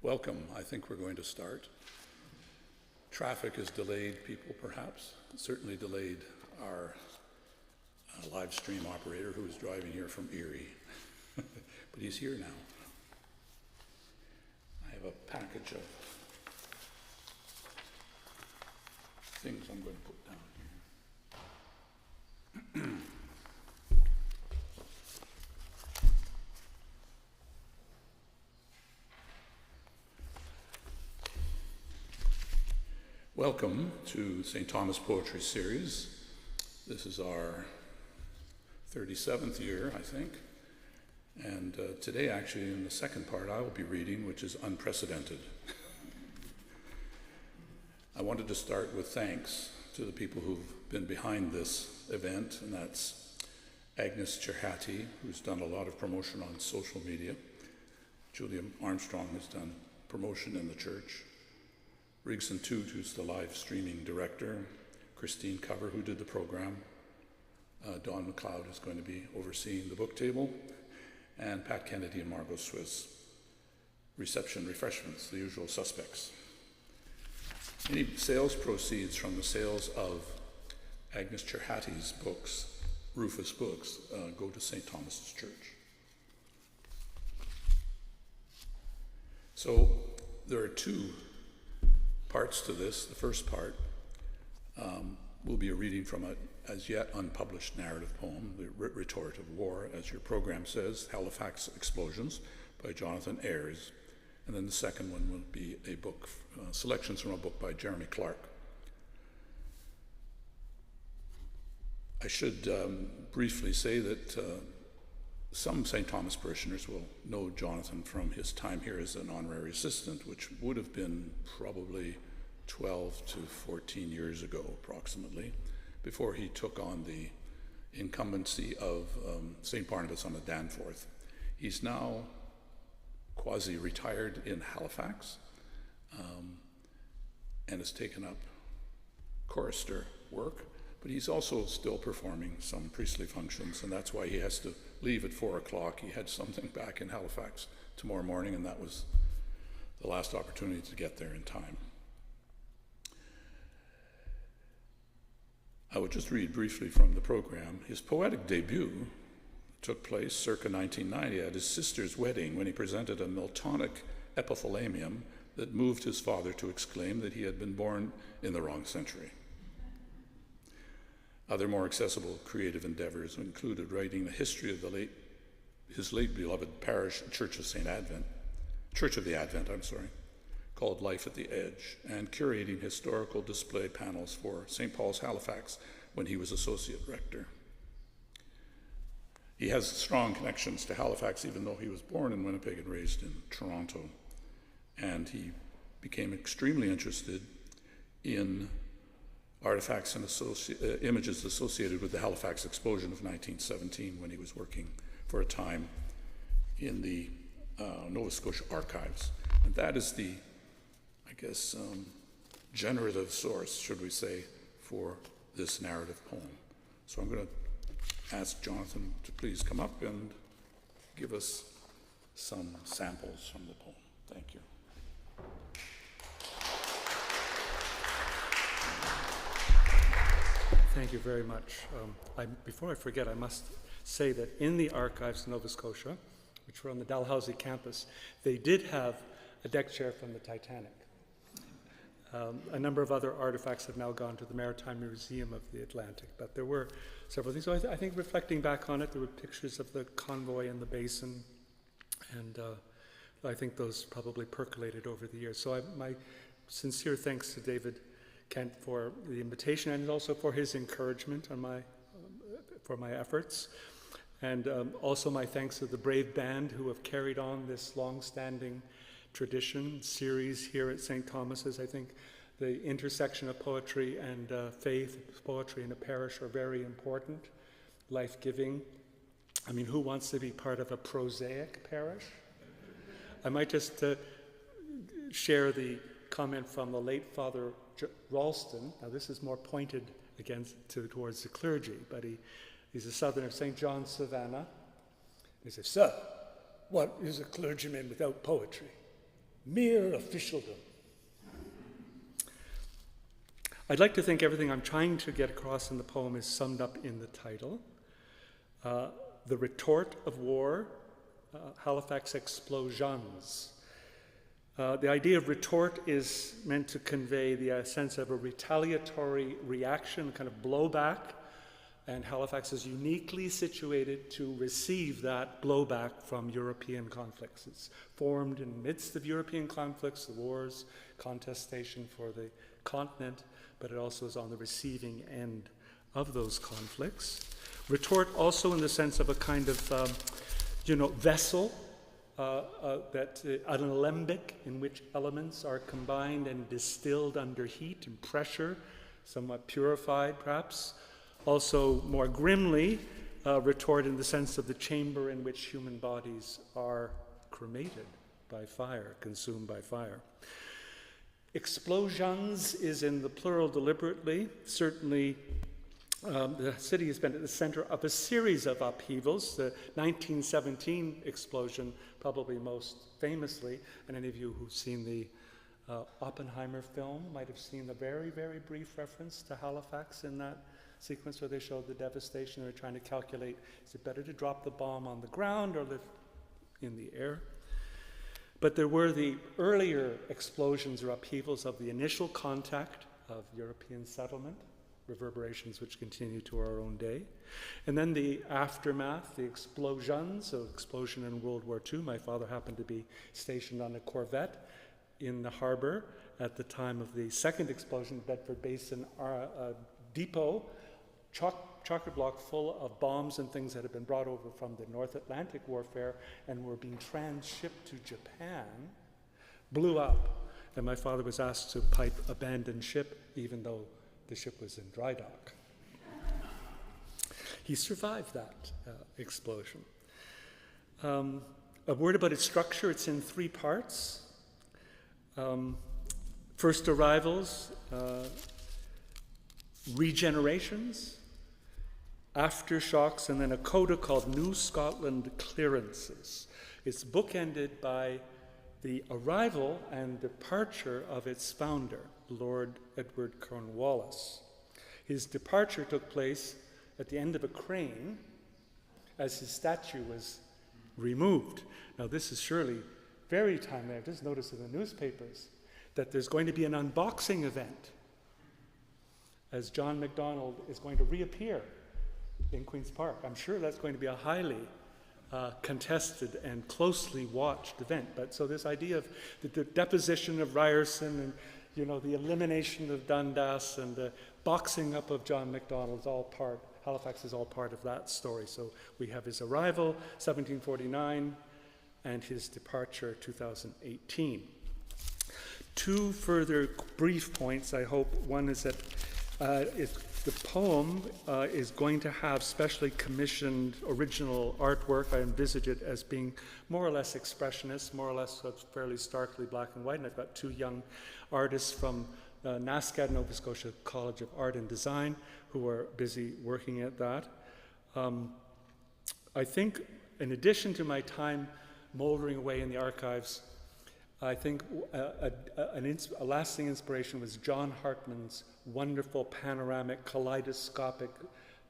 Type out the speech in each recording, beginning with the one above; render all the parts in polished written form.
Welcome. I think we're going to start. Traffic has delayed people, perhaps. It certainly delayed our live stream operator who was driving here from Erie. But he's here now. I have a package of things I'm going to put down here. Welcome to St. Thomas Poetry Series. This is our 37th year, I think. And today, actually, in the second part, I will be reading, which is unprecedented. I wanted to start with thanks to the people who've been behind this event, and that's Agnes Cherhati, who's done a lot of promotion on social media. Julia Armstrong has done promotion in the church. Rigson Toot, who's the live streaming director. Christine Cover, who did the program. Dawn McLeod is going to be overseeing the book table. And Pat Kennedy and Margot Swiss. Reception, refreshments, the usual suspects. Any sales proceeds from the sales of Agnes Cherhati's books, Rufus Books, go to St. Thomas's Church. So there are two parts to this. The first part will be a reading from an as yet unpublished narrative poem, the Retort of War, as your program says, Halifax Explosions by Jonathan Eayrs. And then the second one will be a book, selections from a book by Jeremy Clarke. I should briefly say that some St. Thomas parishioners will know Jonathan from his time here as an honorary assistant, which would have been probably 12 to 14 years ago, approximately, before he took on the incumbency of St. Barnabas on the Danforth. He's now quasi-retired in Halifax and has taken up chorister work, but he's also still performing some priestly functions, and that's why he has to leave at 4 o'clock. He had something back in Halifax tomorrow morning, and that was the last opportunity to get there in time. I would just read briefly from the program. His poetic debut took place circa 1990 at his sister's wedding when he presented a Miltonic epithalamion that moved his father to exclaim that he had been born in the wrong century. Other more accessible creative endeavors included writing the history of his late beloved parish, Church of the Advent, called Life at the Edge, and curating historical display panels for St. Paul's Halifax when he was Associate Rector. He has strong connections to Halifax, even though he was born in Winnipeg and raised in Toronto. And he became extremely interested in artifacts and images associated with the Halifax Explosion of 1917 when he was working for a time in the Nova Scotia Archives. And that is the, generative source, should we say, for this narrative poem. So I'm going to ask Jonathan to please come up and give us some samples from the poem. Thank you. Thank you very much. Before I forget, I must say that in the archives in Nova Scotia, which were on the Dalhousie campus, they did have a deck chair from the Titanic. A number of other artifacts have now gone to the Maritime Museum of the Atlantic, but there were several things. So I think reflecting back on it, there were pictures of the convoy in the basin, and I think those probably percolated over the years. So my sincere thanks to David Kent for the invitation and also for his encouragement on for my efforts. And also my thanks to the brave band who have carried on this long-standing tradition series here at St. Thomas's. I think the intersection of poetry and faith, poetry in a parish are very important, life-giving. I mean, who wants to be part of a prosaic parish? I might just share the comment from the late Father Ralston. Now this is more pointed towards the clergy, but he's a southerner of St. John's, Savannah. He says, "Sir, what is a clergyman without poetry?" mere officialdom. I'd like to think everything I'm trying to get across in the poem is summed up in the title. The Retort of War, Halifax Explosions. The idea of retort is meant to convey the sense of a retaliatory reaction, kind of blowback, and Halifax is uniquely situated to receive that blowback from European conflicts. It's formed in the midst of European conflicts, the wars, contestation for the continent, but it also is on the receiving end of those conflicts. Retort also in the sense of a kind of, vessel, an alembic in which elements are combined and distilled under heat and pressure, somewhat purified perhaps. Also more grimly, retort in the sense of the chamber in which human bodies are cremated by fire, consumed by fire. Explosions is in the plural deliberately. Certainly, the city has been at the center of a series of upheavals. The 1917 explosion, probably most famously, and any of you who've seen the Oppenheimer film might have seen the very, very brief reference to Halifax in that sequence where they showed the devastation. They're trying to calculate, is it better to drop the bomb on the ground or live in the air? But there were the earlier explosions or upheavals of the initial contact of European settlement, reverberations which continue to our own day. And then the aftermath, the explosions, so explosion in World War II. My father happened to be stationed on a corvette in the Harbour at the time of the second explosion, Bedford Basin depot, chocolate block full of bombs and things that had been brought over from the North Atlantic warfare and were being transshipped to Japan, blew up. And my father was asked to pipe abandon ship, even though the ship was in dry dock. He survived that explosion. A word about its structure, it's in three parts. First arrivals, regenerations, aftershocks, and then a coda called New Scotland Clearances. It's bookended by the arrival and departure of its founder, Lord Edward Cornwallis. His departure took place at the end of a crane as his statue was removed. Now this is surely very timely. I've just noticed in the newspapers that there's going to be an unboxing event as John MacDonald is going to reappear in Queen's Park. I'm sure that's going to be a highly contested and closely watched event. But so this idea of the deposition of Ryerson and the elimination of Dundas and the boxing up of John MacDonald is all part, Halifax is all part of that story. So we have his arrival, 1749, and his departure, 2018. Two further brief points, I hope. One is that the poem is going to have specially commissioned original artwork. I envisage it as being more or less expressionist, more or less fairly starkly black and white. And I've got two young artists from NASCAD, Nova Scotia College of Art and Design, who are busy working at that. I think in addition to my time moldering away in the archives, I think a lasting inspiration was John Hartman's wonderful panoramic kaleidoscopic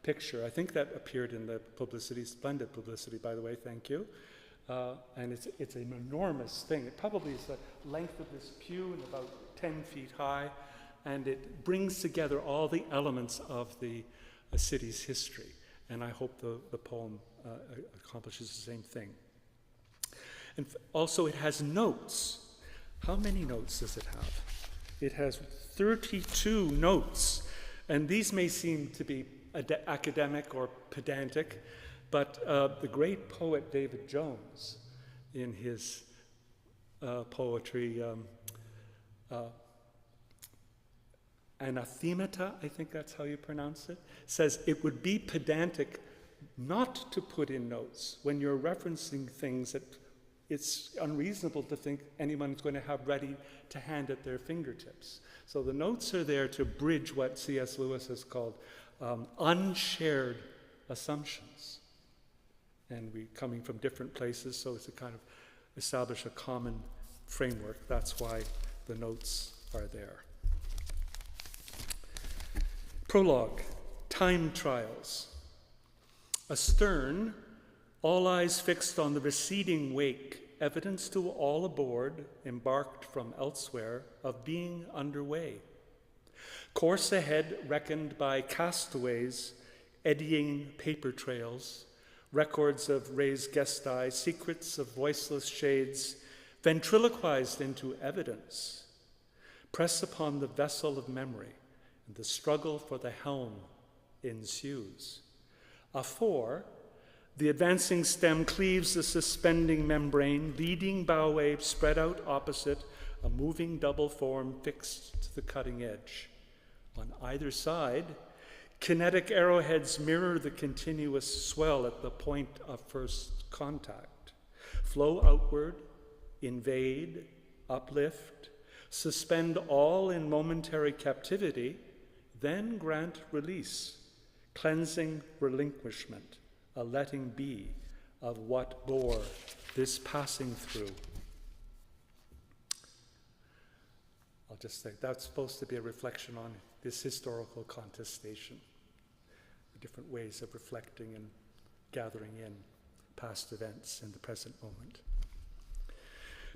picture. I think that appeared in the publicity, splendid publicity, by the way, thank you. And it's an enormous thing. It probably is the length of this pew and about 10 feet high, and it brings together all the elements of the city's history. And I hope the poem accomplishes the same thing. And also it has notes. How many notes does it have? It has 32 notes, and these may seem to be academic or pedantic, but the great poet David Jones, in his poetry, Anathemata, I think that's how you pronounce it, says it would be pedantic not to put in notes when you're referencing things that it's unreasonable to think anyone's going to have ready to hand at their fingertips. So the notes are there to bridge what C.S. Lewis has called unshared assumptions. And we coming from different places, so it's to kind of establish a common framework. That's why the notes are there. Prologue, time trials. Astern, all eyes fixed on the receding wake, evidence to all aboard, embarked from elsewhere, of being underway. Course ahead reckoned by castaways, eddying paper trails, records of raised gestae, secrets of voiceless shades, ventriloquized into evidence, press upon the vessel of memory, and the struggle for the helm ensues. Afore, the advancing stem cleaves the suspending membrane, leading bow wave spread out opposite, a moving double form fixed to the cutting edge. On either side, kinetic arrowheads mirror the continuous swell at the point of first contact. Flow outward, invade, uplift, suspend all in momentary captivity, then grant release, cleansing relinquishment, a letting be of what bore this passing through. I'll just say that's supposed to be a reflection on this historical contestation, the different ways of reflecting and gathering in past events in the present moment.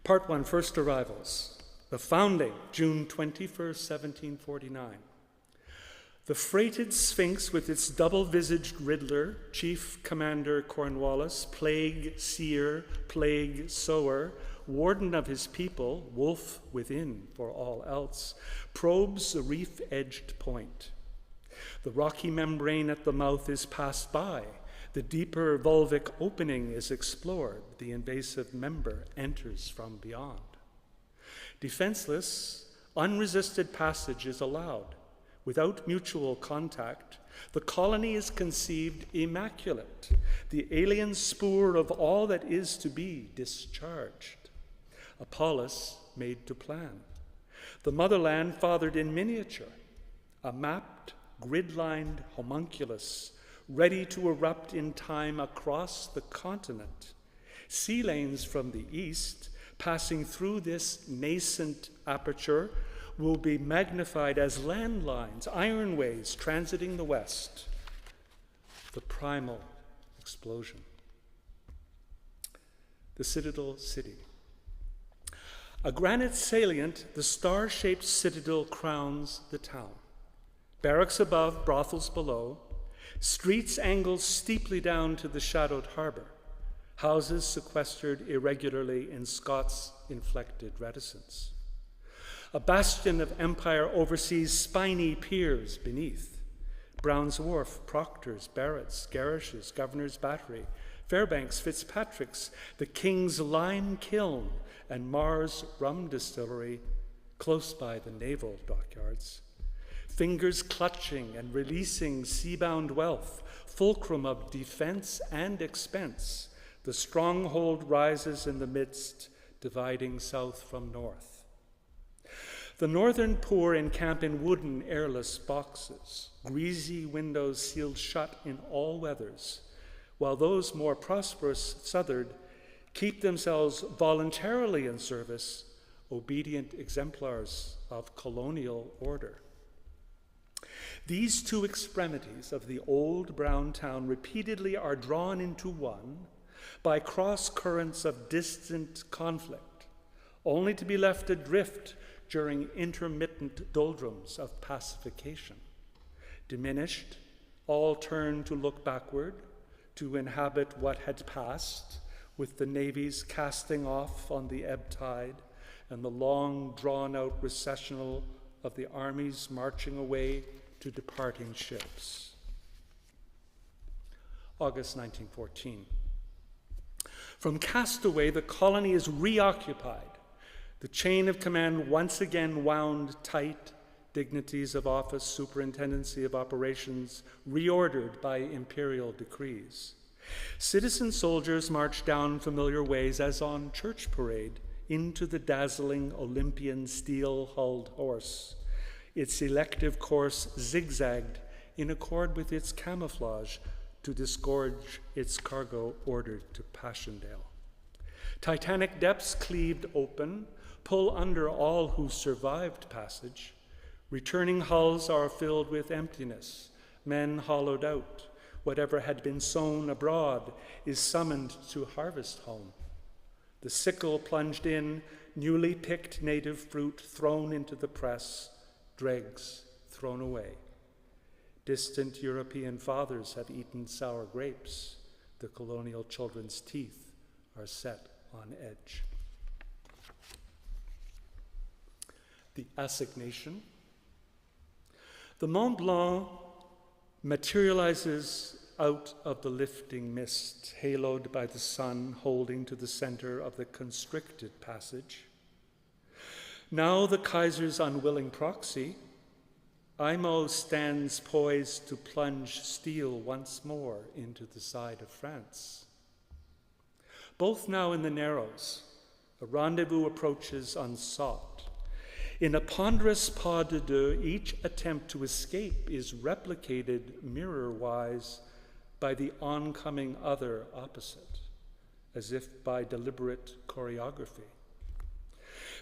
Part 1, First Arrivals. The founding, June 21st, 1749. The freighted Sphinx with its double-visaged Riddler, Chief Commander Cornwallis, plague seer, plague sower, warden of his people, wolf within for all else, probes a reef-edged point. The rocky membrane at the mouth is passed by. The deeper vulvic opening is explored. The invasive member enters from beyond. Defenseless, unresisted passage is allowed. Without mutual contact, the colony is conceived immaculate, the alien spoor of all that is to be discharged. A polis made to plan. The motherland fathered in miniature, a mapped, grid-lined homunculus, ready to erupt in time across the continent. Sea lanes from the east, passing through this nascent aperture, will be magnified as landlines, ironways transiting the west. The primal explosion. The citadel city. A granite salient, the star-shaped citadel crowns the town. Barracks above, brothels below. Streets angle steeply down to the shadowed harbour. Houses sequestered irregularly in Scots-inflected reticence. A bastion of empire oversees spiny piers beneath. Brown's Wharf, Proctor's, Barrett's, Garish's, Governor's Battery, Fairbanks, Fitzpatrick's, the King's Lime Kiln, and Mars Rum Distillery, close by the naval dockyards. Fingers clutching and releasing seabound wealth, fulcrum of defense and expense, the stronghold rises in the midst, dividing south from north. The northern poor encamp in wooden airless boxes, greasy windows sealed shut in all weathers, while those more prosperous southward keep themselves voluntarily in service, obedient exemplars of colonial order. These two extremities of the old brown town repeatedly are drawn into one by cross currents of distant conflict, only to be left adrift during intermittent doldrums of pacification. Diminished, all turn to look backward, to inhabit what had passed, with the navies casting off on the ebb tide and the long drawn-out recessional of the armies marching away to departing ships. August 1914. From Castaway, the colony is reoccupied. The chain of command once again wound tight, dignities of office, superintendency of operations, reordered by imperial decrees. Citizen soldiers march down familiar ways as on church parade into the dazzling Olympian steel-hulled horse, its elective course zigzagged in accord with its camouflage to disgorge its cargo ordered to Passchendaele. Titanic depths cleaved open, pull under all who survived passage. Returning hulls are filled with emptiness, men hollowed out. Whatever had been sown abroad is summoned to harvest home. The sickle plunged in, newly picked native fruit thrown into the press, dregs thrown away. Distant European fathers have eaten sour grapes. The colonial children's teeth are set on edge. The assignation. The Mont Blanc materializes out of the lifting mist, haloed by the sun, holding to the center of the constricted passage. Now the Kaiser's unwilling proxy, Imo stands poised to plunge steel once more into the side of France. Both now in the Narrows, a rendezvous approaches unsought. In a ponderous pas de deux, each attempt to escape is replicated mirror-wise by the oncoming other opposite, as if by deliberate choreography.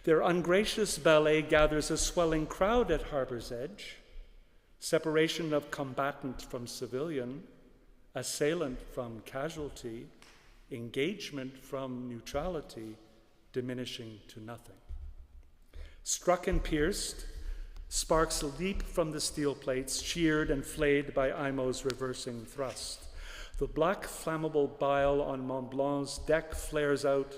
Their ungracious ballet gathers a swelling crowd at Harbour's edge. Separation of combatant from civilian, assailant from casualty, engagement from neutrality, diminishing to nothing. Struck and pierced, sparks leap from the steel plates, sheared and flayed by Imo's reversing thrust. The black flammable bile on Mont Blanc's deck flares out,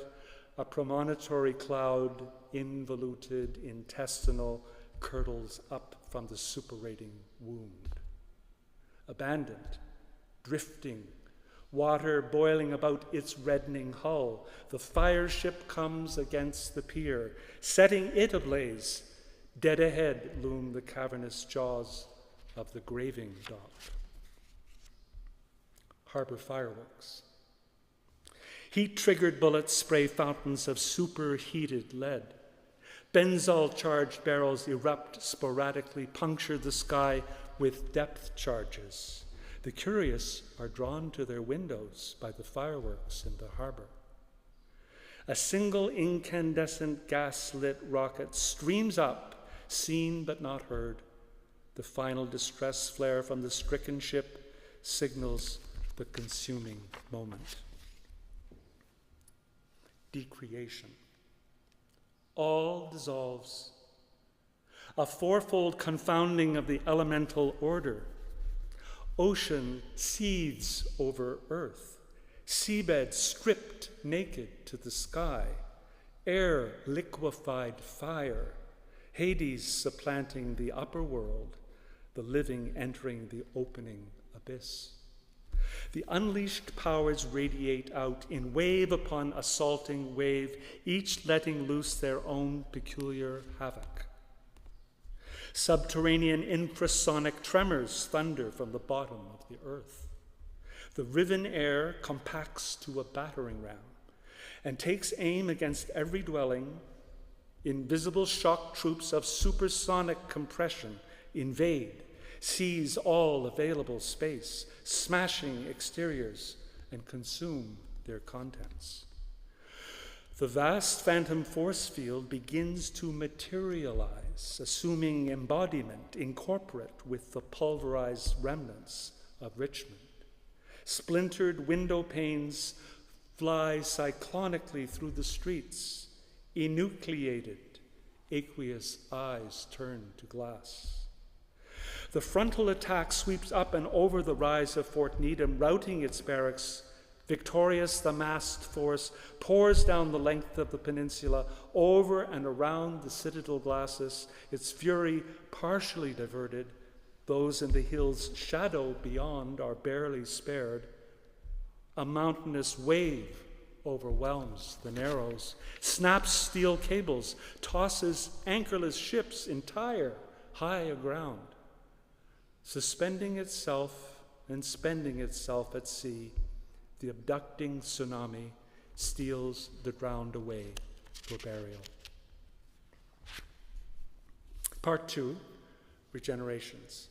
a premonitory cloud, involuted, intestinal, curdles up from the suppurating wound. Abandoned, drifting, water boiling about its reddening hull, the fire ship comes against the pier, setting it ablaze. Dead ahead loom the cavernous jaws of the graving dock. Harbour fireworks. Heat-triggered bullets spray fountains of superheated lead. Benzol-charged barrels erupt sporadically, puncture the sky with depth charges. The curious are drawn to their windows by the fireworks in the harbor. A single incandescent gas-lit rocket streams up, seen but not heard. The final distress flare from the stricken ship signals the consuming moment. Decreation. All dissolves. A fourfold confounding of the elemental order. Ocean seethes over earth. Seabed stripped naked to the sky. Air liquefied fire. Hades supplanting the upper world. The living entering the opening abyss. The unleashed powers radiate out in wave upon assaulting wave, each letting loose their own peculiar havoc. Subterranean infrasonic tremors thunder from the bottom of the earth. The riven air compacts to a battering ram and takes aim against every dwelling. Invisible shock troops of supersonic compression invade, seize all available space, smashing exteriors and consume their contents. The vast phantom force field begins to materialize, assuming embodiment incorporate with the pulverized remnants of Richmond. Splintered window panes fly cyclonically through the streets, enucleated, aqueous eyes turn to glass. The frontal attack sweeps up and over the rise of Fort Needham, routing its barracks. Victorious, the massed force pours down the length of the peninsula, over and around the citadel glacis, its fury partially diverted. Those in the hills' shadow beyond are barely spared. A mountainous wave overwhelms the Narrows, snaps steel cables, tosses anchorless ships entire high aground. Suspending itself and spending itself at sea, the abducting tsunami steals the drowned away for burial. Part 2, Regenerations.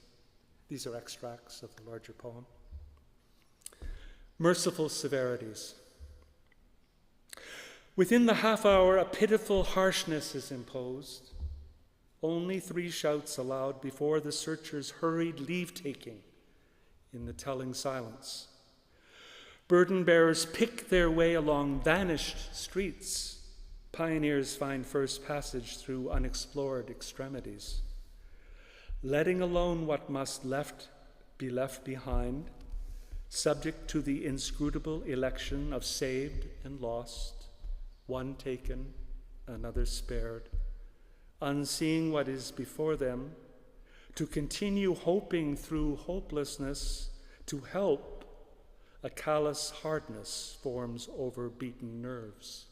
These are extracts of the larger poem. Merciful severities. Within the half hour, a pitiful harshness is imposed. Only 3 shouts allowed before the searchers' hurried leave-taking in the telling silence. Burden bearers pick their way along vanished streets. Pioneers find first passage through unexplored extremities. Letting alone what must be left behind, subject to the inscrutable election of saved and lost, one taken, another spared, unseeing what is before them, to continue hoping through hopelessness, to help, a callous hardness forms over beaten nerves.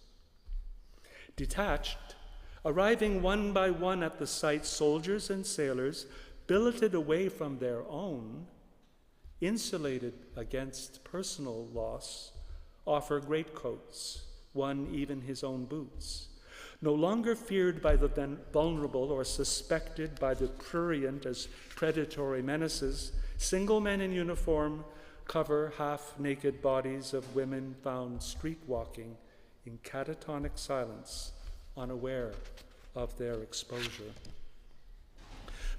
Detached, arriving one by one at the site, soldiers and sailors, billeted away from their own, insulated against personal loss, offer greatcoats, one even his own boots. No longer feared by the vulnerable or suspected by the prurient as predatory menaces, single men in uniform cover half-naked bodies of women found street-walking in catatonic silence, unaware of their exposure.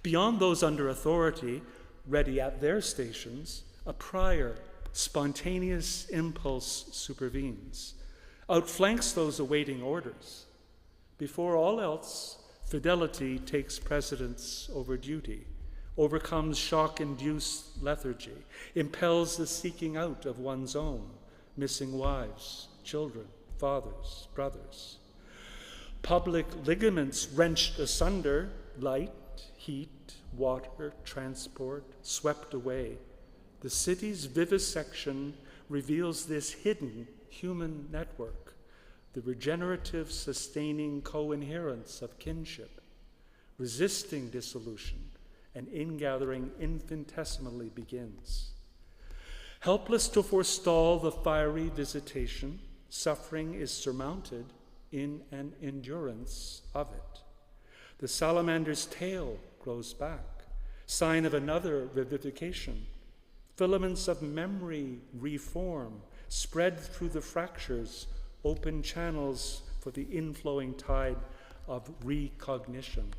Beyond those under authority, ready at their stations, a prior, spontaneous impulse supervenes, outflanks those awaiting orders. Before all else, fidelity takes precedence over duty, overcomes shock-induced lethargy, impels the seeking out of one's own, missing wives, children, fathers, brothers. Public ligaments wrenched asunder, light, heat, water, transport, swept away. The city's vivisection reveals this hidden human network, the regenerative, sustaining coherence of kinship, resisting dissolution, and ingathering infinitesimally begins. Helpless to forestall the fiery visitation, suffering is surmounted in an endurance of it. The salamander's tail grows back, sign of another revivification. Filaments of memory reform, spread through the fractures, open channels for the inflowing tide of recognition.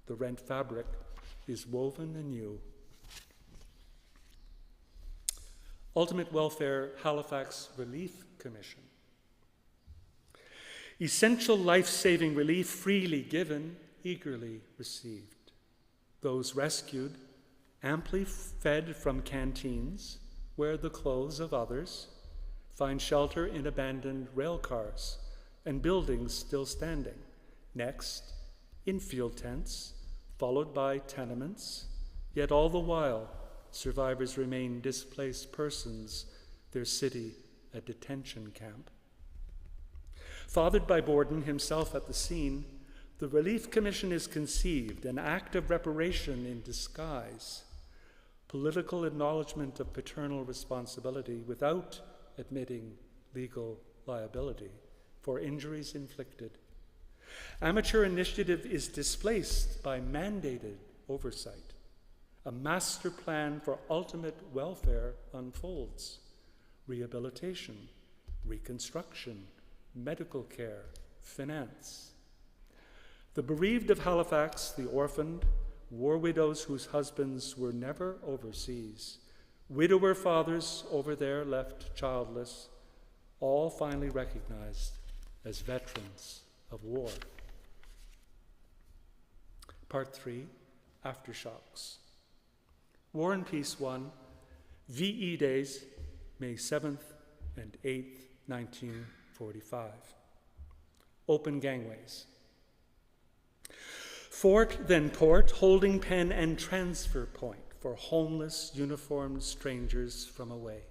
The rent fabric is woven anew. Ultimate Welfare Halifax Relief Commission. Essential life-saving relief freely given, eagerly received. Those rescued, amply fed from canteens, wear the clothes of others, find shelter in abandoned rail cars and buildings still standing. Next, infield tents, followed by tenements, yet all the while, survivors remain displaced persons, their city a detention camp. Fathered by Borden himself at the scene, the Relief Commission is conceived, an act of reparation in disguise, political acknowledgement of paternal responsibility without admitting legal liability for injuries inflicted. Amateur initiative is displaced by mandated oversight. A master plan for ultimate welfare unfolds. Rehabilitation, reconstruction, medical care, finance. The bereaved of Halifax, the orphaned, war widows whose husbands were never overseas, widower fathers over there left childless, all finally recognized as veterans of war. Part 3, Aftershocks. War and Peace 1, VE Days, May 7th and 8th, 1945. Open gangways. Fort, then port, holding pen and transfer point for homeless, uniformed strangers from away.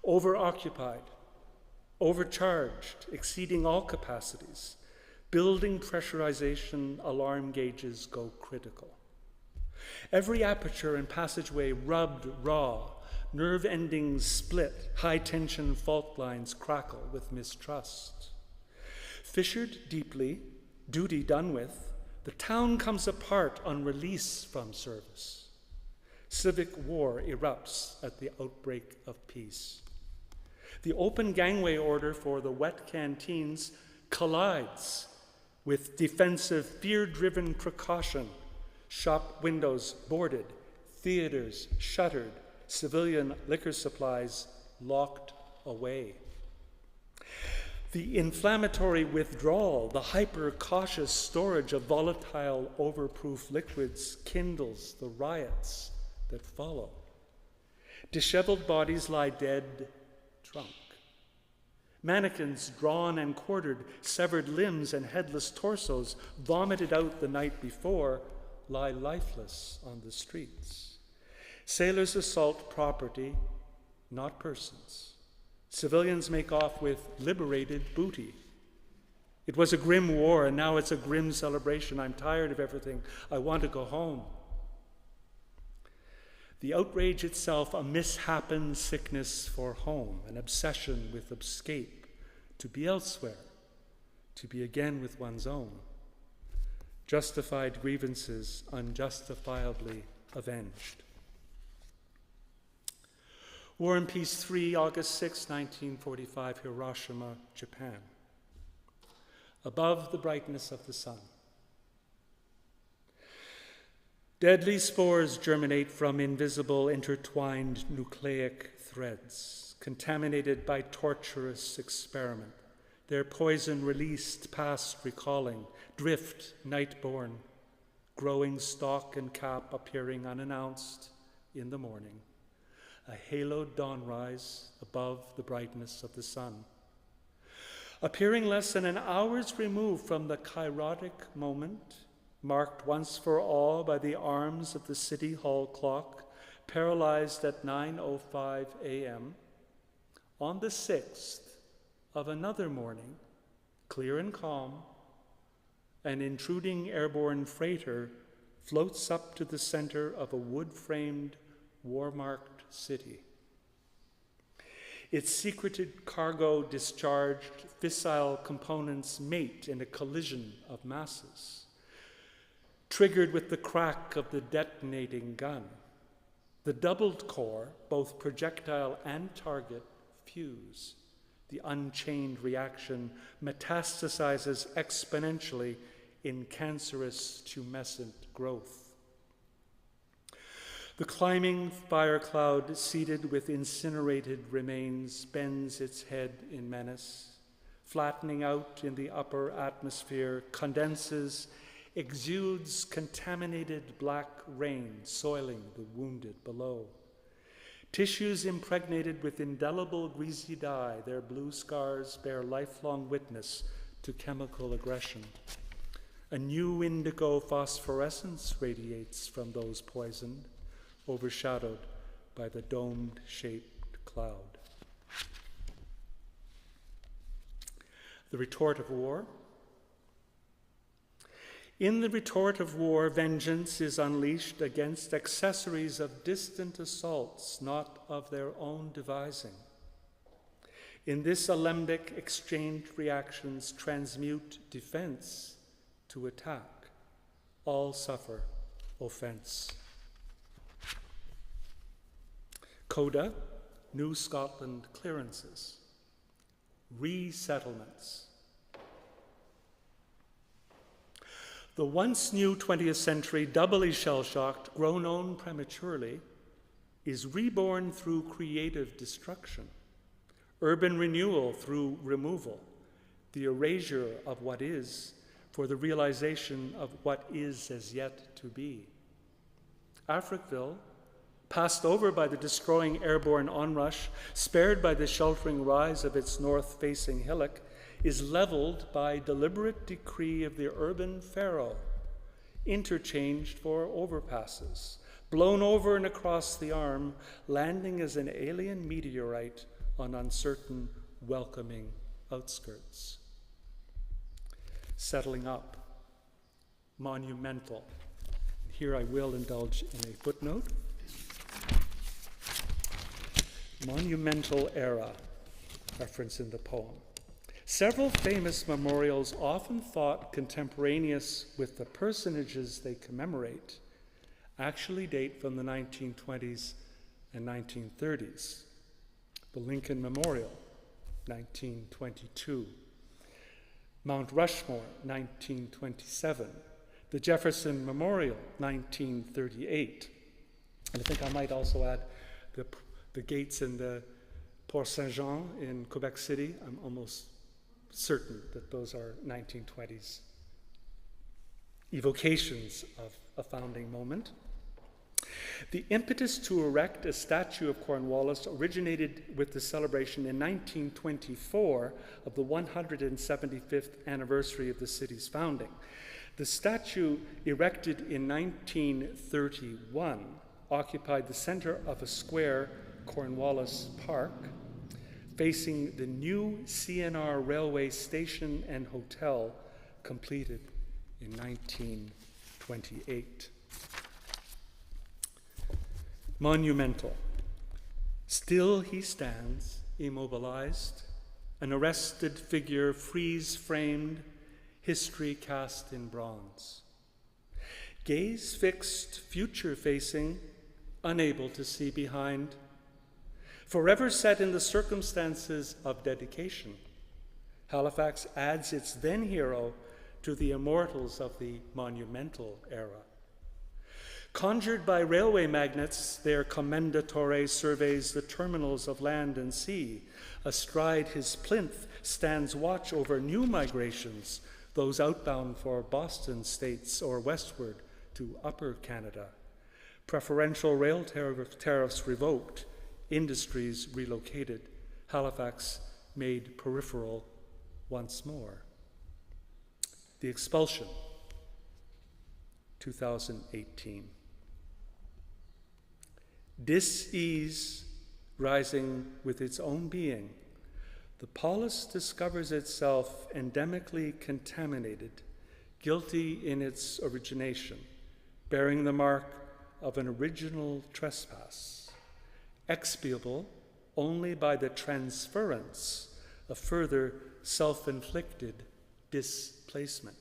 Overoccupied, overcharged, exceeding all capacities. Building pressurization, alarm gauges go critical. Every aperture and passageway rubbed raw, nerve endings split, high-tension fault lines crackle with mistrust. Fissured deeply, duty done with, the town comes apart on release from service. Civic war erupts at the outbreak of peace. The open gangway order for the wet canteens collides with defensive, fear-driven precaution. Shop windows boarded, theaters shuttered, civilian liquor supplies locked away. The inflammatory withdrawal, the hyper-cautious storage of volatile, overproof liquids kindles the riots that follow. Disheveled bodies lie dead, drunk. Mannequins drawn and quartered, severed limbs and headless torsos, vomited out the night before, lie lifeless on the streets. Sailors assault property, not persons. Civilians make off with liberated booty. It was a grim war, and now it's a grim celebration. I'm tired of everything. I want to go home. The outrage itself, a misshapen sickness for home, an obsession with escape, to be elsewhere, to be again with one's own. Justified grievances unjustifiably avenged. War and Peace 3, August 6, 1945, Hiroshima, Japan. Above the brightness of the sun. Deadly spores germinate from invisible intertwined nucleic threads, contaminated by torturous experiment. Their poison released past recalling, drift night-born, growing stalk and cap appearing unannounced in the morning. A haloed dawnrise above the brightness of the sun. Appearing less than an hour's remove from the kairotic moment, marked once for all by the arms of the City Hall clock, paralyzed at 9:05 a.m., on the 6th of another morning, clear and calm, an intruding airborne freighter floats up to the center of a wood-framed, war-marked city. Its secreted cargo discharged fissile components mate in a collision of masses, triggered with the crack of the detonating gun. The doubled core, both projectile and target, fuse. The unchained reaction metastasizes exponentially in cancerous tumescent growth. The climbing fire cloud, seeded with incinerated remains, bends its head in menace, flattening out in the upper atmosphere, condenses, exudes contaminated black rain, soiling the wounded below. Tissues impregnated with indelible greasy dye, their blue scars bear lifelong witness to chemical aggression. A new indigo phosphorescence radiates from those poisoned, overshadowed by the dome-shaped cloud. The Retort of War. In the retort of war, vengeance is unleashed against accessories of distant assaults, not of their own devising. In this alembic exchange, reactions transmute defense to attack. All suffer offense. CODA, New Scotland clearances. Resettlements. The once new 20th century, doubly shell-shocked, grown on prematurely, is reborn through creative destruction, urban renewal through removal, the erasure of what is for the realization of what is as yet to be. Africville, passed over by the destroying airborne onrush, spared by the sheltering rise of its north-facing hillock, is leveled by deliberate decree of the urban pharaoh, interchanged for overpasses, blown over and across the arm, landing as an alien meteorite on uncertain, welcoming outskirts. Settling up, monumental. Here I will indulge in a footnote. Monumental era, reference in the poem. Several famous memorials, often thought contemporaneous with the personages they commemorate, actually date from the 1920s and 1930s. The Lincoln Memorial, 1922. Mount Rushmore, 1927. The Jefferson Memorial, 1938. And I think I might also add the gates in the Port Saint-Jean in Quebec City. I'm almost certain that those are 1920s evocations of a founding moment. The impetus to erect a statue of Cornwallis originated with the celebration in 1924 of the 175th anniversary of the city's founding. The statue, erected in 1931, occupied the center of a square, Cornwallis Park, facing the new CNR railway station and hotel, completed in 1928. Monumental. Still he stands, immobilized, an arrested figure, freeze-framed, history cast in bronze. Gaze fixed, future-facing, unable to see behind. Forever set in the circumstances of dedication, Halifax adds its then hero to the immortals of the monumental era. Conjured by railway magnates, their commendatore surveys the terminals of land and sea. Astride his plinth stands watch over new migrations, those outbound for Boston states or westward to Upper Canada. Preferential rail tariffs revoked, industries relocated, Halifax made peripheral once more. The Expulsion, 2018. Dis-ease rising with its own being, the polis discovers itself endemically contaminated, guilty in its origination, bearing the mark of an original trespass, expiable only by the transference of further self-inflicted displacement.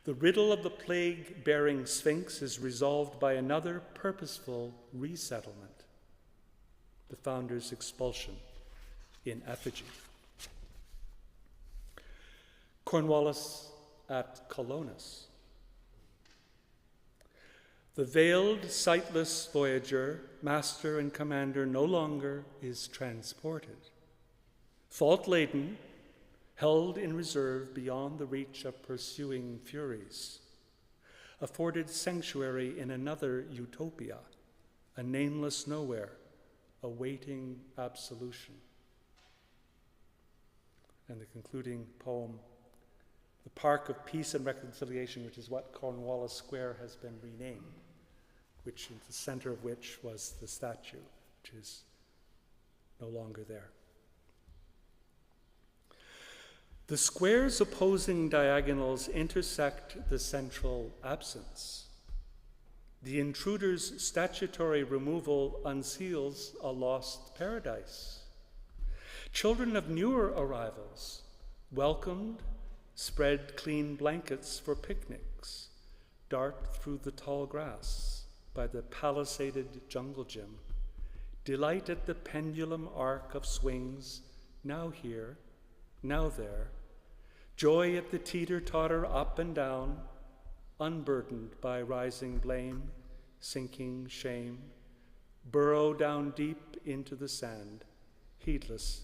The riddle of the plague-bearing Sphinx is resolved by another purposeful resettlement, the founder's expulsion in effigy. Cornwallis at Colonus. The veiled, sightless voyager, master and commander, no longer is transported. Fault-laden, held in reserve beyond the reach of pursuing furies, afforded sanctuary in another utopia, a nameless nowhere, awaiting absolution. And the concluding poem, The Park of Peace and Reconciliation, which is what Cornwallis Square has been renamed, which in the center of which was the statue, which is no longer there. The square's opposing diagonals intersect the central absence. The intruder's statutory removal unseals a lost paradise. Children of newer arrivals, welcomed, spread clean blankets for picnics, dart through the tall grass by the palisaded jungle gym, delight at the pendulum arc of swings, now here, now there, joy at the teeter-totter up and down, unburdened by rising blame, sinking shame, burrow down deep into the sand, heedless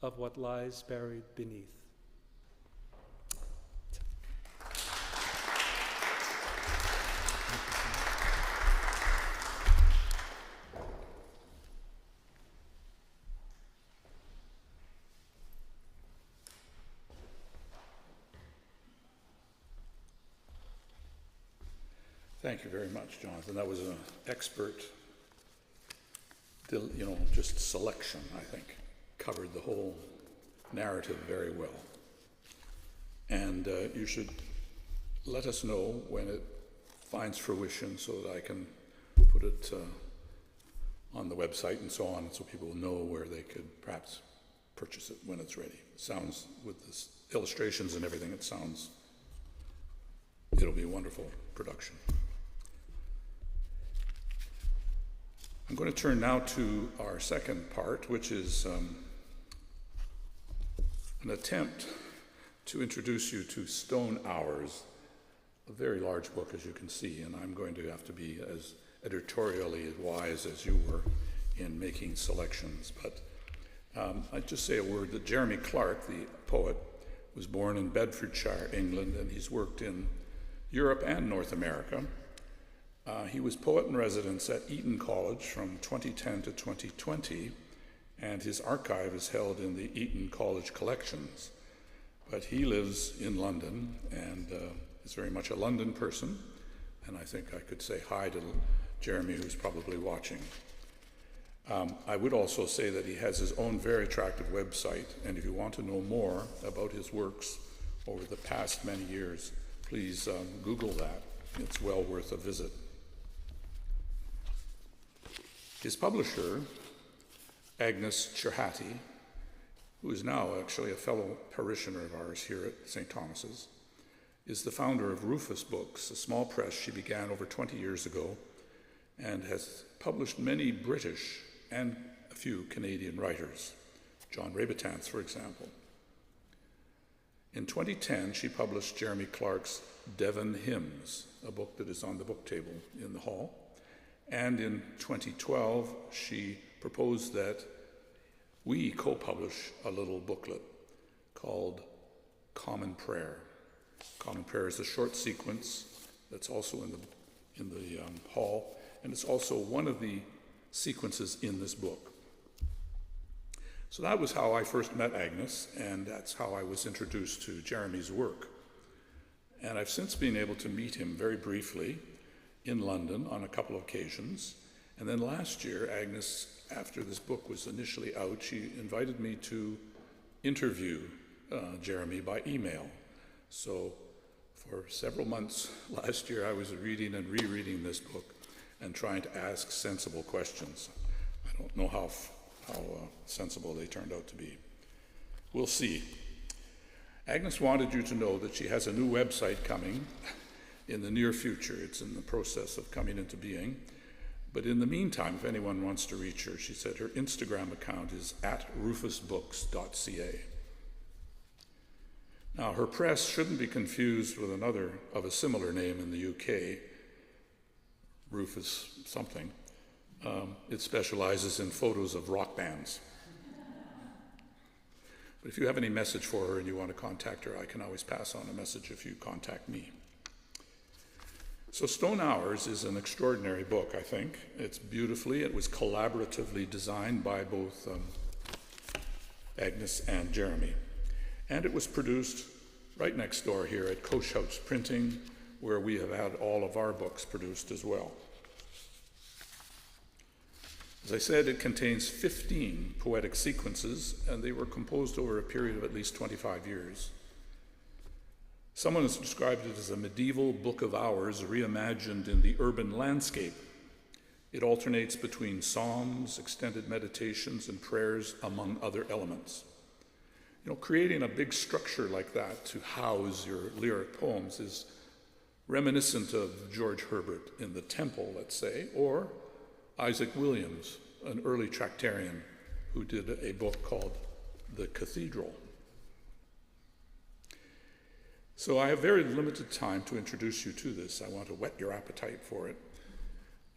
of what lies buried beneath. Thank you very much, Jonathan. That was an expert, just selection, I think. Covered the whole narrative very well. And you should let us know when it finds fruition so that I can put it on the website and so on, so people will know where they could perhaps purchase it when it's ready. Sounds, with the illustrations and everything, it'll be a wonderful production. I'm going to turn now to our second part, which is an attempt to introduce you to Stone Hours, a very large book, as you can see, and I'm going to have to be as editorially wise as you were in making selections. But I'd just say a word that Jeremy Clarke, the poet, was born in Bedfordshire, England, and he's worked in Europe and North America. He was poet in residence at Eton College from 2010 to 2020, and his archive is held in the Eton College collections. But he lives in London and is very much a London person, and I think I could say hi to Jeremy, who's probably watching. I would also say that he has his own very attractive website, and if you want to know more about his works over the past many years, please Google that. It's well worth a visit. His publisher, Agnes Cherhati, who is now actually a fellow parishioner of ours here at St. Thomas's, is the founder of Rufus Books, a small press she began over 20 years ago, and has published many British and a few Canadian writers, John Rabitanz, for example. In 2010, she published Jeremy Clarke's Devon Hymns, a book that is on the book table in the hall. And in 2012, she proposed that we co-publish a little booklet called Common Prayer. Common Prayer is a short sequence that's also in the hall, and it's also one of the sequences in this book. So that was how I first met Agnes, and that's how I was introduced to Jeremy's work. And I've since been able to meet him very briefly in London on a couple of occasions. And then last year, Agnes, after this book was initially out, she invited me to interview Jeremy by email. So for several months last year, I was reading and rereading this book and trying to ask sensible questions. I don't know how sensible they turned out to be. We'll see. Agnes wanted you to know that she has a new website coming in the near future. It's in the process of coming into being. But in the meantime, if anyone wants to reach her, she said her Instagram account is @rufusbooks.ca. Now, her press shouldn't be confused with another of a similar name in the UK, Rufus something. It specializes in photos of rock bands. But if you have any message for her and you want to contact her, I can always pass on a message if you contact me. So Stone Hours is an extraordinary book, I think. It was collaboratively designed by both Agnes and Jeremy. And it was produced right next door here at Coach House Printing, where we have had all of our books produced as well. As I said, it contains 15 poetic sequences, and they were composed over a period of at least 25 years. Someone has described it as a medieval book of hours reimagined in the urban landscape. It alternates between psalms, extended meditations, and prayers, among other elements. You know, creating a big structure like that to house your lyric poems is reminiscent of George Herbert in The Temple, let's say, or Isaac Williams, an early tractarian who did a book called The Cathedral. So I have very limited time to introduce you to this. I want to whet your appetite for it.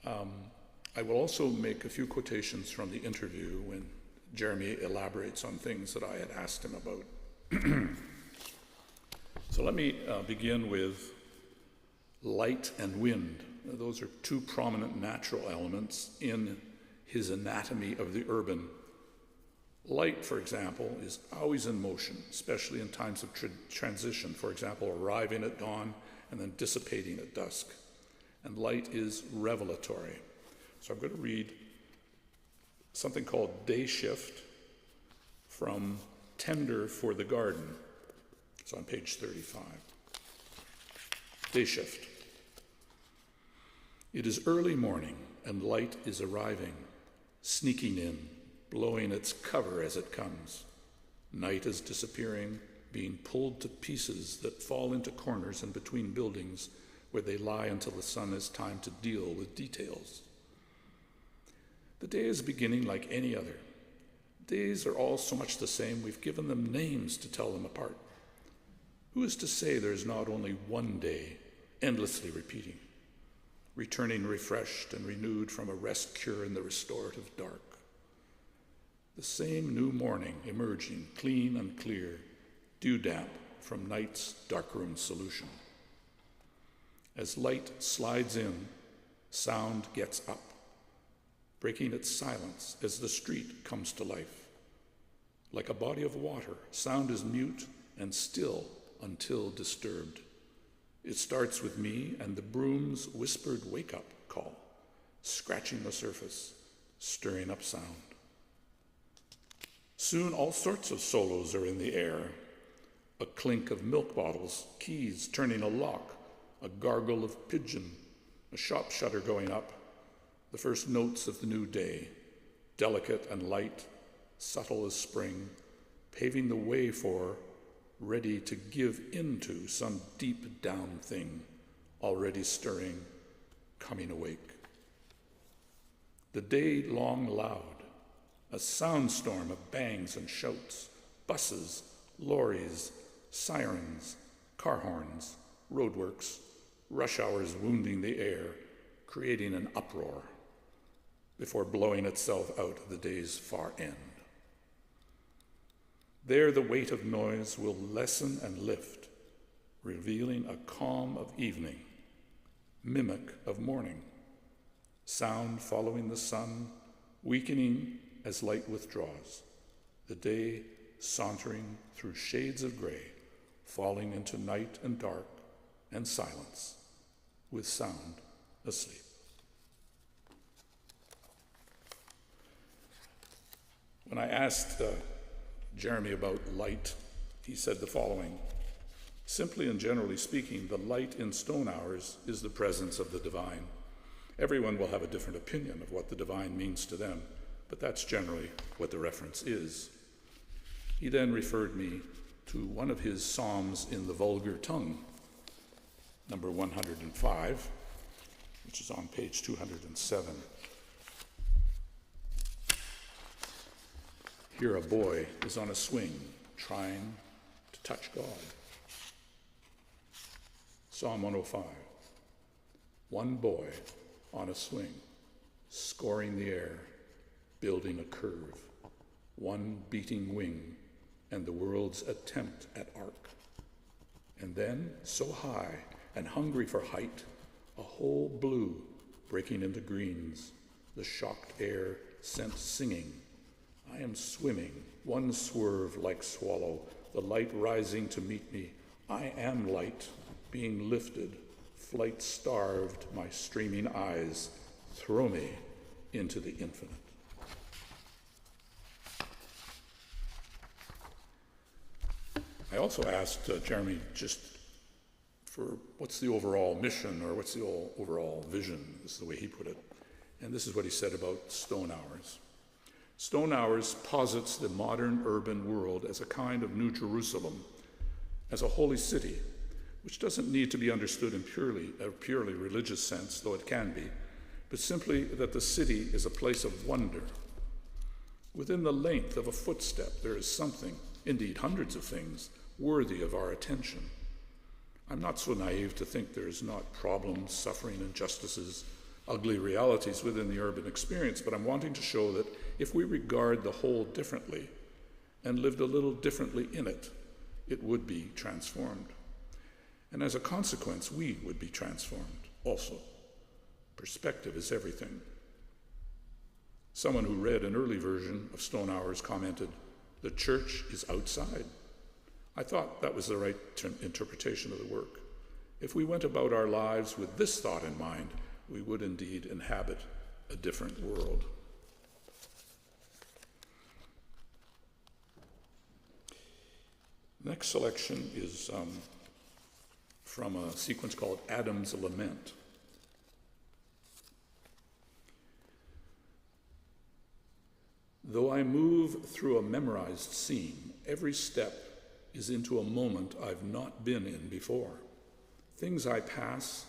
I will also make a few quotations from the interview when Jeremy elaborates on things that I had asked him about. So let me begin with light and wind. Those are two prominent natural elements in his anatomy of the urban. Light, for example, is always in motion, especially in times of transition, for example, arriving at dawn and then dissipating at dusk. And light is revelatory. So I'm going to read something called Day Shift from Tender for the Garden. It's on page 35. Day Shift. It is early morning, and light is arriving, sneaking in, blowing its cover as it comes. Night is disappearing, being pulled to pieces that fall into corners and between buildings where they lie until the sun has time to deal with details. The day is beginning like any other. Days are all so much the same, we've given them names to tell them apart. Who is to say there is not only one day, endlessly repeating, returning refreshed and renewed from a rest cure in the restorative dark? The same new morning emerging, clean and clear, dew damp from night's darkroom solution. As light slides in, sound gets up, breaking its silence as the street comes to life. Like a body of water, sound is mute and still until disturbed. It starts with me and the broom's whispered wake-up call, scratching the surface, stirring up sound. Soon all sorts of solos are in the air. A clink of milk bottles, keys turning a lock, a gargle of pigeon, a shop shutter going up, the first notes of the new day, delicate and light, subtle as spring, paving the way for, ready to give into some deep down thing, already stirring, coming awake. The day long loud, a soundstorm of bangs and shouts, buses, lorries, sirens, car horns, roadworks, rush hours wounding the air, creating an uproar, before blowing itself out of the day's far end. There the weight of noise will lessen and lift, revealing a calm of evening, mimic of morning, sound following the sun, weakening as light withdraws, the day sauntering through shades of gray, falling into night and dark and silence, with sound asleep. When I asked Jeremy about light, he said the following: simply and generally speaking, the light in stone hours is the presence of the divine. Everyone will have a different opinion of what the divine means to them, but that's generally what the reference is. He then referred me to one of his psalms in the vulgar tongue, number 105, which is on page 207. Here a boy is on a swing, trying to touch God. Psalm 105. One boy on a swing, scoring the air, building a curve, one beating wing, and the world's attempt at arc. And then, so high and hungry for height, a whole blue breaking into greens, the shocked air sent singing. I am swimming, one swerve like swallow, the light rising to meet me. I am light, being lifted, flight starved, my streaming eyes throw me into the infinite. I also asked Jeremy just for what's the overall mission or what's the overall vision, is the way he put it. And this is what he said about stone hours. Stone hours posits the modern urban world as a kind of New Jerusalem, as a holy city, which doesn't need to be understood in a purely religious sense, though it can be, but simply that the city is a place of wonder. Within the length of a footstep, there is something, indeed hundreds of things, worthy of our attention. I'm not so naive to think there is not problems, suffering, injustices, ugly realities within the urban experience, but I'm wanting to show that if we regard the whole differently and lived a little differently in it, it would be transformed. And as a consequence, we would be transformed also. Perspective is everything. Someone who read an early version of Stone Hours commented, "The church is outside." I thought that was the right interpretation of the work. If we went about our lives with this thought in mind, we would indeed inhabit a different world. The next selection is from a sequence called Adam's Lament. Though I move through a memorized scene, every step is into a moment I've not been in before. Things I pass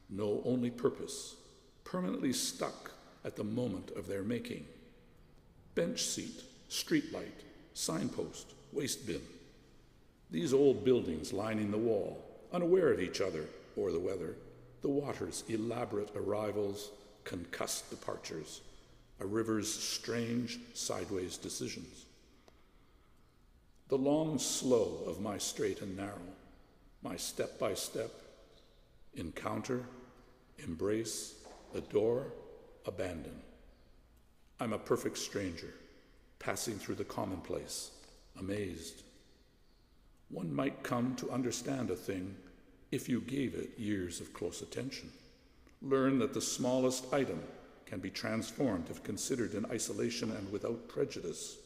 know only purpose, permanently stuck at the moment of their making. Bench seat, street light, signpost, waste bin. These old buildings lining the wall, unaware of each other or the weather, the water's elaborate arrivals, concussed departures, a river's strange sideways decisions. The long slow of my straight and narrow, my step-by-step, encounter, embrace, adore, abandon. I'm a perfect stranger, passing through the commonplace, amazed. One might come to understand a thing if you gave it years of close attention. Learn that the smallest item can be transformed if considered in isolation and without prejudice.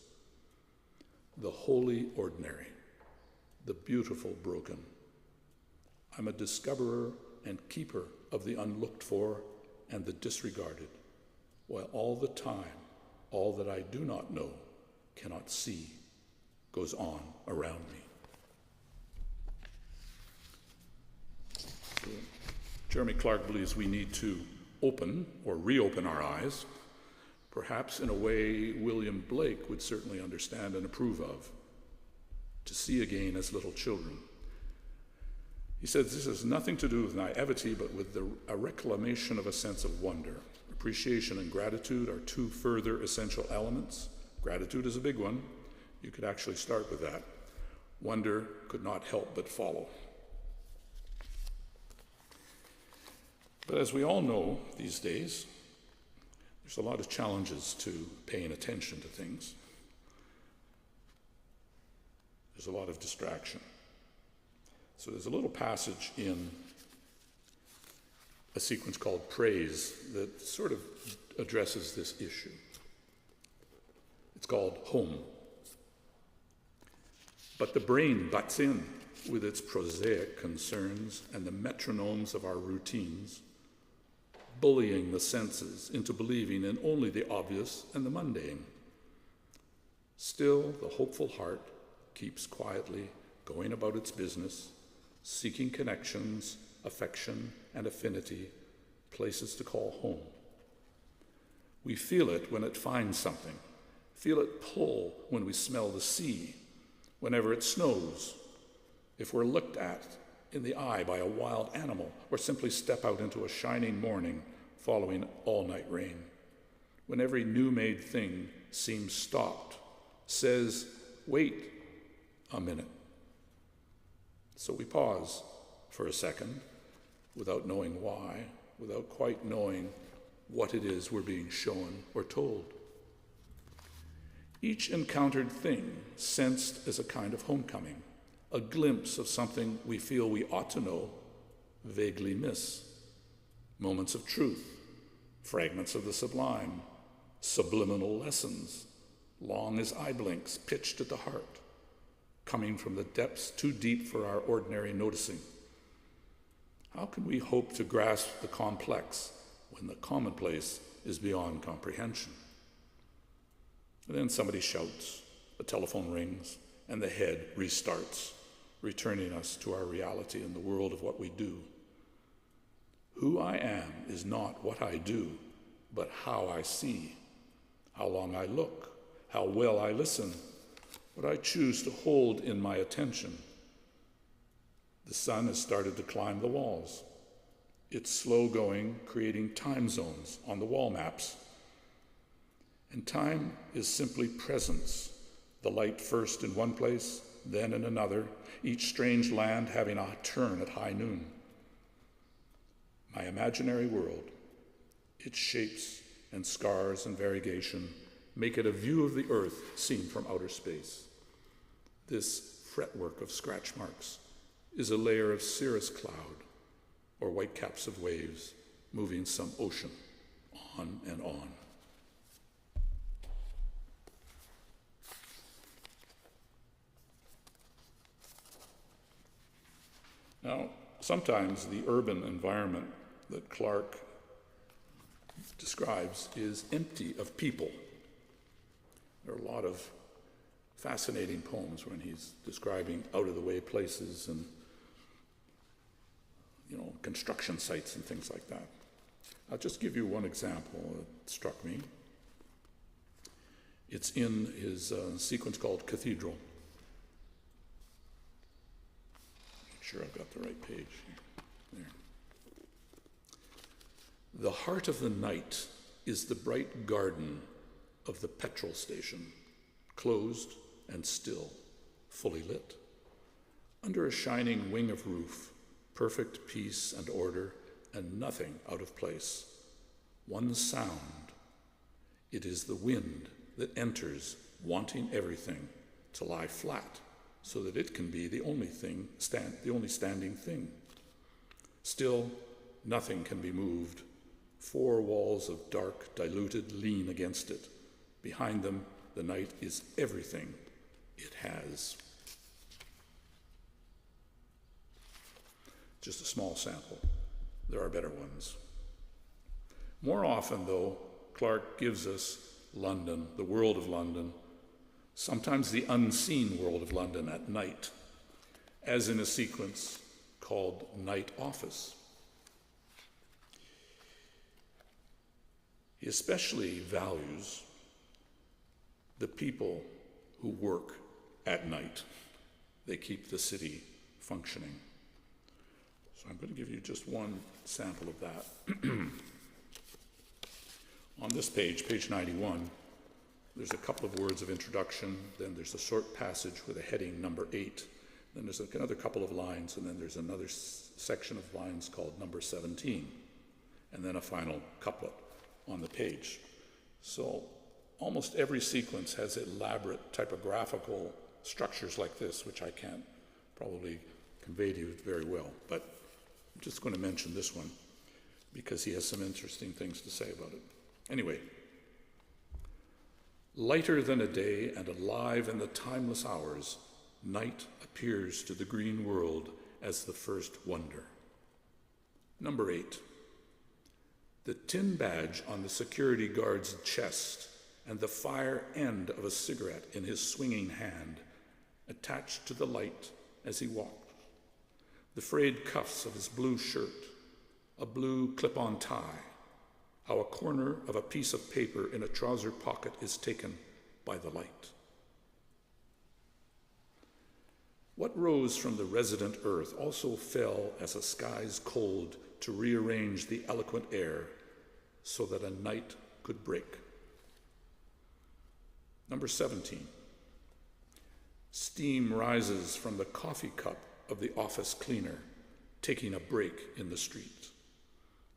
The holy ordinary, the beautiful broken. I'm a discoverer and keeper of the unlooked for and the disregarded, while all the time, all that I do not know, cannot see, goes on around me. So, Jeremy Clarke believes we need to open or reopen our eyes, perhaps in a way William Blake would certainly understand and approve of, to see again as little children. He says this has nothing to do with naivety, but with a reclamation of a sense of wonder. Appreciation and gratitude are two further essential elements. Gratitude is a big one. You could actually start with that. Wonder could not help but follow. But as we all know these days, there's a lot of challenges to paying attention to things. There's a lot of distraction. So there's a little passage in a sequence called Praise that sort of addresses this issue. It's called Home. But the brain butts in with its prosaic concerns and the metronomes of our routines, bullying the senses into believing in only the obvious and the mundane. Still, the hopeful heart keeps quietly going about its business, seeking connections, affection, and affinity, places to call home. We feel it when it finds something, feel it pull when we smell the sea, whenever it snows, if we're looked at in the eye by a wild animal, or simply step out into a shining morning following all-night rain, when every new-made thing seems stopped, says, wait a minute. So we pause for a second, without knowing why, without quite knowing what it is we're being shown or told. Each encountered thing sensed as a kind of homecoming, a glimpse of something we feel we ought to know, vaguely miss. Moments of truth, fragments of the sublime, subliminal lessons, long as eye blinks pitched at the heart, coming from the depths too deep for our ordinary noticing. How can we hope to grasp the complex when the commonplace is beyond comprehension? And then somebody shouts, a telephone rings, and the head restarts, returning us to our reality in the world of what we do. Who I am is not what I do, but how I see, how long I look, how well I listen, what I choose to hold in my attention. The sun has started to climb the walls. It's slow going, creating time zones on the wall maps. And time is simply presence, the light first in one place, then in another, each strange land having a turn at high noon. My imaginary world, its shapes and scars and variegation make it a view of the earth seen from outer space. This fretwork of scratch marks is a layer of cirrus cloud or white caps of waves moving some ocean on and on. Now, sometimes the urban environment that Clarke describes is empty of people. There are a lot of fascinating poems when he's describing out-of-the-way places and, construction sites and things like that. I'll just give you one example that struck me. It's in his sequence called Cathedral. Make sure I've got the right page here. There. The heart of the night is the bright garden of the petrol station, closed and still, fully lit. Under a shining wing of roof, perfect peace and order, and nothing out of place. One sound. It is the wind that enters, wanting everything to lie flat, so that it can be the only standing thing. Still, nothing can be moved. Four walls of dark, diluted, lean against it. Behind them, the night is everything it has. Just a small sample. There are better ones. More often, though, Clarke gives us London, the world of London, sometimes the unseen world of London at night, as in a sequence called Night Office. He especially values the people who work at night. They keep the city functioning. So I'm going to give you just one sample of that. On this page, page 91, there's a couple of words of introduction, then there's a short passage with a heading, number 8, then there's another couple of lines, and then there's another section of lines called number 17, and then a final couplet on the page. So almost every sequence has elaborate typographical structures like this, which I can't probably convey to you very well, but I'm just going to mention this one because he has some interesting things to say about it. Anyway, lighter than a day and alive in the timeless hours, night appears to the green world as the first wonder. Number 8, the tin badge on the security guard's chest and the fire end of a cigarette in his swinging hand attached to the light as he walked. The frayed cuffs of his blue shirt, a blue clip-on tie, how a corner of a piece of paper in a trouser pocket is taken by the light. What rose from the resident earth also fell as a sky's cold to rearrange the eloquent air so that a night could break. Number 17, steam rises from the coffee cup of the office cleaner, taking a break in the street.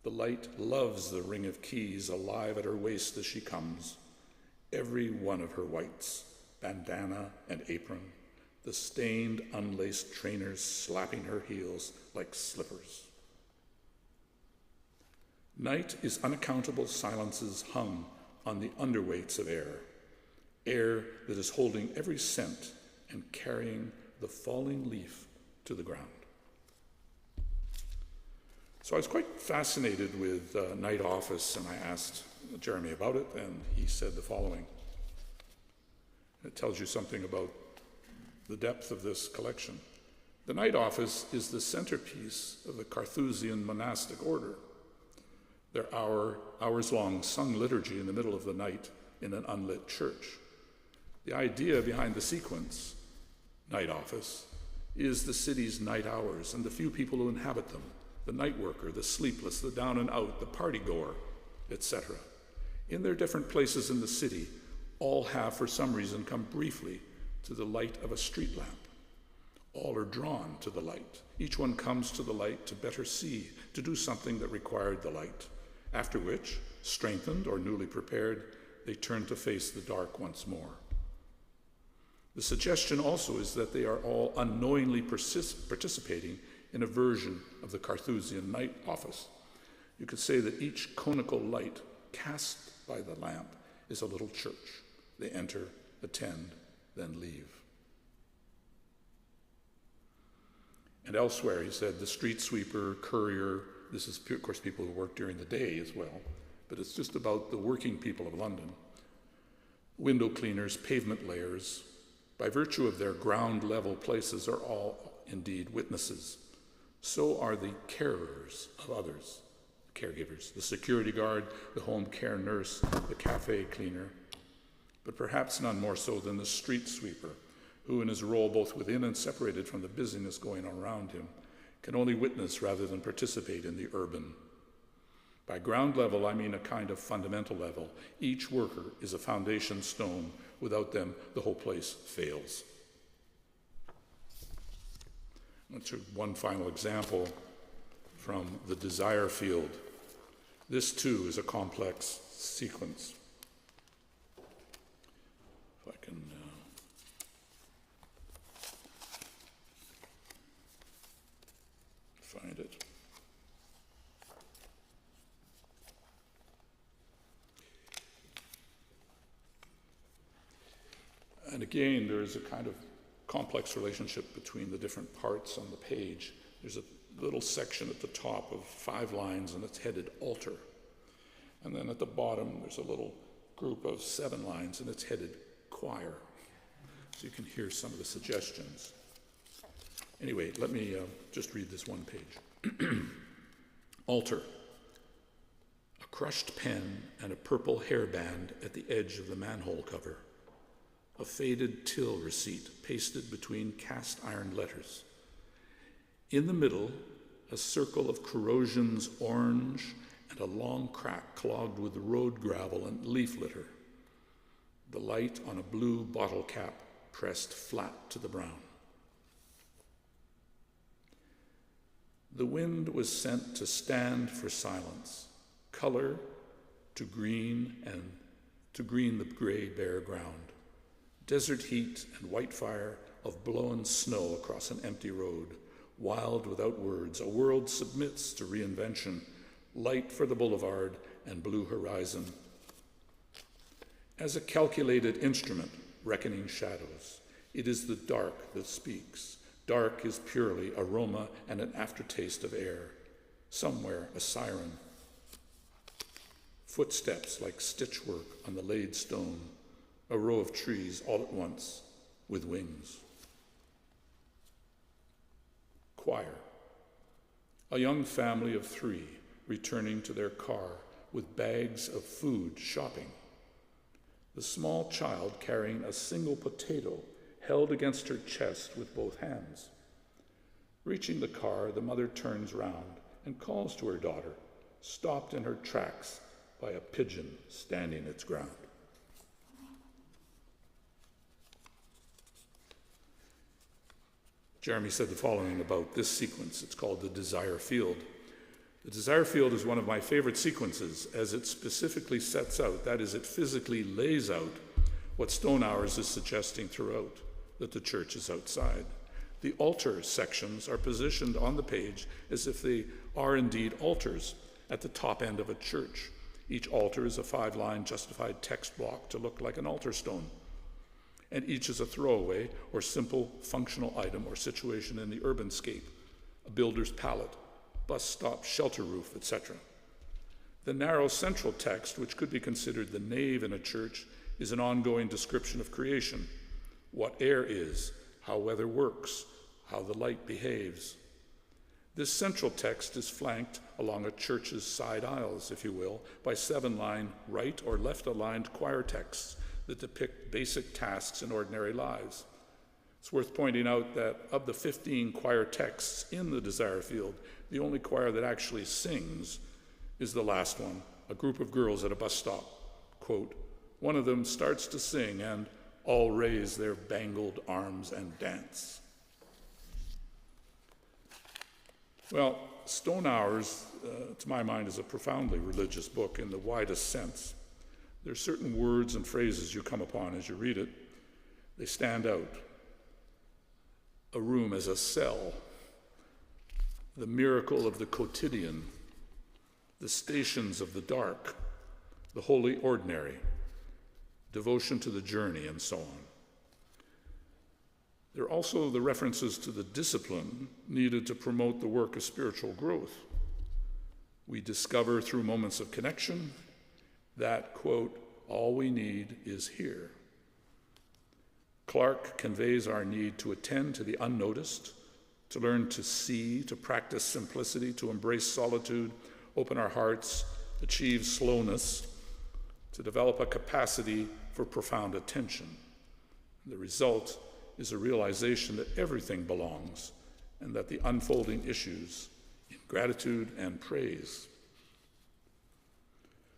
The light loves the ring of keys alive at her waist as she comes, every one of her whites, bandana and apron, the stained, unlaced trainers slapping her heels like slippers. Night is unaccountable silences hung on the underweights of air, air that is holding every scent and carrying the falling leaf to the ground. So I was quite fascinated with Night Office, and I asked Jeremy about it, and he said the following. It tells you something about the depth of this collection. The Night Office is the centerpiece of the Carthusian monastic order. Their hours-long sung liturgy in the middle of the night in an unlit church. The idea behind the sequence, Night Office, is the city's night hours and the few people who inhabit them, the night worker, the sleepless, the down and out, the party-goer, etc. In their different places in the city, all have for some reason come briefly to the light of a street lamp. All are drawn to the light. Each one comes to the light to better see, to do something that required the light, after which, strengthened or newly prepared, they turn to face the dark once more. The suggestion also is that they are all unknowingly participating in a version of the Carthusian Night Office. You could say that each conical light cast by the lamp is a little church. They enter, attend, then leave. And elsewhere, he said, the street sweeper, courier, this is, of course, people who work during the day as well, but it's just about the working people of London. Window cleaners, pavement layers, by virtue of their ground-level places, are all indeed witnesses. So are the carers of others, caregivers, the security guard, the home care nurse, the cafe cleaner, but perhaps none more so than the street sweeper, who in his role both within and separated from the busyness going on around him, can only witness rather than participate in the urban. By ground level, I mean a kind of fundamental level. Each worker is a foundation stone. Without them, the whole place fails. Let's do one final example from the desire field. This too is a complex sequence. If I can find it. And again, there is a kind of complex relationship between the different parts on the page. There's a little section at the top of 5 lines, and it's headed altar. And then at the bottom, there's a little group of 7 lines, and it's headed choir. So you can hear some of the suggestions. Anyway, let me just read this one page. Altar. A crushed pen and a purple hairband at the edge of the manhole cover. A faded till receipt pasted between cast iron letters. In the middle, a circle of corrosions orange and a long crack clogged with road gravel and leaf litter. The light on a blue bottle cap pressed flat to the brown. The wind was sent to stand for silence, color to green and to green the gray bare ground. Desert heat and white fire of blown snow across an empty road, wild without words, a world submits to reinvention, light for the boulevard and blue horizon. As a calculated instrument, reckoning shadows, it is the dark that speaks. Dark is purely aroma and an aftertaste of air. Somewhere a siren. Footsteps like stitchwork on the laid stone. A row of trees all at once with wings. Choir. A young family of 3 returning to their car with bags of food shopping. The small child carrying a single potato held against her chest with both hands. Reaching the car, the mother turns round and calls to her daughter, stopped in her tracks by a pigeon standing its ground. Jeremy said the following about this sequence. It's called the desire field. The desire field is one of my favorite sequences as it specifically sets out, that is, it physically lays out what Eayrs is suggesting throughout, that the church is outside. The altar sections are positioned on the page as if they are indeed altars at the top end of a church. Each altar is a 5-line justified text block to look like an altar stone. And each is a throwaway or simple functional item or situation in the urban scape, a builder's pallet, bus stop, shelter roof, etc. The narrow central text, which could be considered the nave in a church, is an ongoing description of creation, what air is, how weather works, how the light behaves. This central text is flanked along a church's side aisles, if you will, by 7-line right or left-aligned choir texts that depict basic tasks in ordinary lives. It's worth pointing out that of the 15 choir texts in the desire field, the only choir that actually sings is the last one, a group of girls at a bus stop. Quote, one of them starts to sing and all raise their bangled arms and dance. Well, Eayrs, to my mind, is a profoundly religious book in the widest sense. There are certain words and phrases you come upon as you read it. They stand out. A room as a cell, the miracle of the quotidian, the stations of the dark, the holy ordinary, devotion to the journey, and so on. There are also the references to the discipline needed to promote the work of spiritual growth. We discover through moments of connection that, quote, all we need is here. Clarke conveys our need to attend to the unnoticed, to learn to see, to practice simplicity, to embrace solitude, open our hearts, achieve slowness, to develop a capacity for profound attention. The result is a realization that everything belongs and that the unfolding issues in gratitude and praise.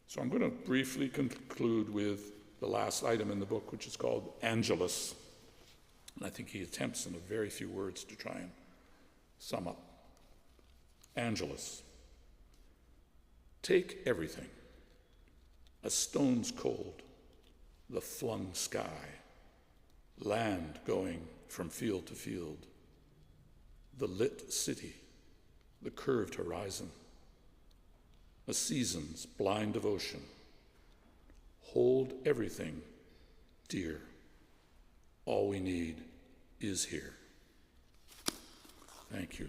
So I'm going to briefly conclude with the last item in the book, which is called Angelus. And I think he attempts in a very few words to try and sum up. Angelus. Take everything. A stone's cold, the flung sky, land going from field to field, the lit city, the curved horizon, a season's blind devotion. Hold everything dear. All we need is here. Thank you.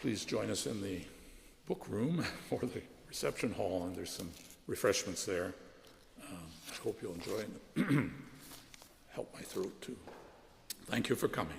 Please join us in the book room or the reception hall, and there's some refreshments there. I hope you'll enjoy it. Help my throat too. Thank you for coming.